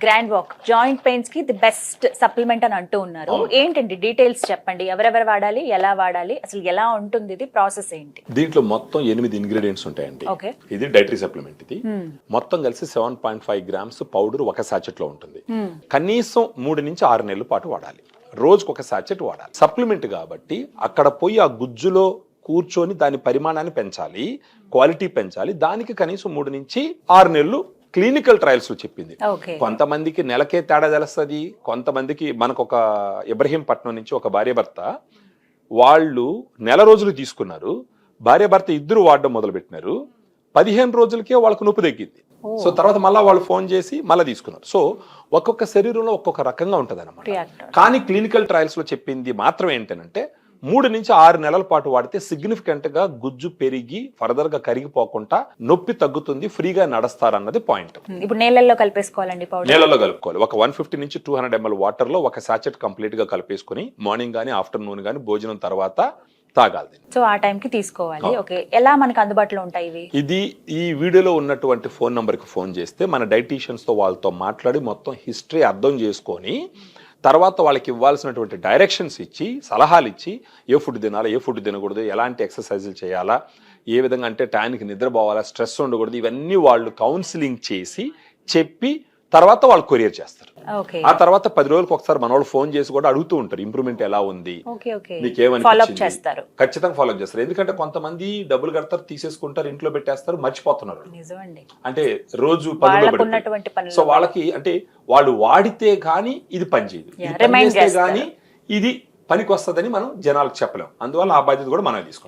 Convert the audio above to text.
Grand walk joint pains కి the best supplement అని అంటూ ఉన్నారు. ఏంటండి డీటెయిల్స్ చెప్పండి, ఎవరెవరు వాడాలి, ఎలా వాడాలి, అసలు ఎలా ఉంటుంది, ఇది ప్రాసెస్ ఏంటి? దీంట్లో మొత్తం 8 ఇంగ్రీడియంట్స్ ఉంటాయండి. ఇది డైటరీ సప్లిమెంట్. ఇది మొత్తం కలిసి 7.5 గ్రామ్స్ పౌడర్ ఒక సాచెట్ లో ఉంటుంది. కనీసం 3 నుంచి 6 నెలల పాటు వాడాలి. రోజుకు ఒక సాచెట్ వాడాలి. సప్లిమెంట్ కాబట్టి అక్కడ పోయి ఆ గుజ్జులో కూర్చొని దాని పరిమాణాన్ని పెంచాలి, క్వాలిటీ పెంచాలి. దానికి కనీసం 3 నుంచి 6 నెలలు క్లినికల్ ట్రయల్స్ లో చెప్పింది. కొంతమందికి నెలకే తేడా తెలుస్తుంది, కొంతమందికి మనకు ఒక ఇబ్రహీంపట్నం నుంచి ఒక భార్య భర్త వాళ్ళు నెల రోజులు తీసుకున్నారు, భార్య భర్త ఇద్దరు వాడడం మొదలు పెట్టినారు. 15 రోజులకే వాళ్ళకు నొప్పి తగ్గింది. సో తర్వాత మళ్ళీ వాళ్ళు ఫోన్ చేసి మళ్ళీ తీసుకున్నారు. సో ఒక్కొక్క శరీరంలో ఒక్కొక్క రకంగా ఉంటది అన్నమాట. కానీ క్లినికల్ ట్రయల్స్ లో చెప్పింది మాత్రం ఏంటంటే 3 నుంచి 6 నెలల పాటు వాడితే సిగ్నిఫికెంట్ గా గుజ్జు పెరిగి ఫర్దర్ గా కరిగిపోకుండా నొప్పి తగ్గుతుంది, ఫ్రీగా నడుస్తారన్నది పాయింట్. ఇప్పుడు నీళ్ళల్లో కలిపేసుకోవాలండి, నీళ్ళలో కలుపుకోవాలి. ఒక 150 నుంచి 200 ml వాటర్ లో ఒక సాచెట్ కంప్లీట్ గా కలిపేసుకుని మార్నింగ్ గానీ ఆఫ్టర్నూన్ గానీ భోజనం తర్వాత తాగాలి. సో ఆ టైం కి తీసుకోవాలి. ఓకే, ఎలా మనకు అందుబాటులో ఉంటాయి ఇవి? ఇది ఈ వీడియోలో ఉన్నటువంటి ఫోన్ నంబర్ కి ఫోన్ చేస్తే మన డైటీషియన్స్ తో వాళ్ళతో మాట్లాడి మొత్తం హిస్టరీ అర్థం చేసుకొని తర్వాత వాళ్ళకి ఇవ్వాల్సినటువంటి డైరెక్షన్స్ ఇచ్చి సలహాలు ఇచ్చి ఏ ఫుడ్ తినాలా, ఏ ఫుడ్ తినకూడదు, ఎలాంటి ఎక్సర్సైజులు చేయాలా, ఏ విధంగా అంటే టైంకి నిద్రపోవాలా, స్ట్రెస్ ఉండకూడదు, ఇవన్నీ వాళ్ళు కౌన్సిలింగ్ చేసి చెప్పి తర్వాత వాళ్ళు కొరియర్ చేస్తారు. ఆ తర్వాత 10 రోజులకు ఒకసారి మన వాళ్ళు ఫోన్ చేసి కూడా అడుగుతూ ఉంటారు ఇంప్రూవ్మెంట్ ఎలా ఉంది, చేస్తారు. ఖచ్చితంగా ఫాలో అప్ చేస్తారు. ఎందుకంటే కొంతమంది డబ్బులు కడతారు, తీసేసుకుంటారు, ఇంట్లో పెట్టేస్తారు, మర్చిపోతున్నారు. అంటే రోజు సో వాళ్ళకి అంటే వాళ్ళు వాడితే గానీ ఇది పనిచేయదు, ఇది పని చేస్తే గానీ ఇది పనికి వస్తుందని మనం జనాలకు చెప్పలేం. అందువల్ల ఆ బాధ్యత కూడా మనం తీసుకుంటాం.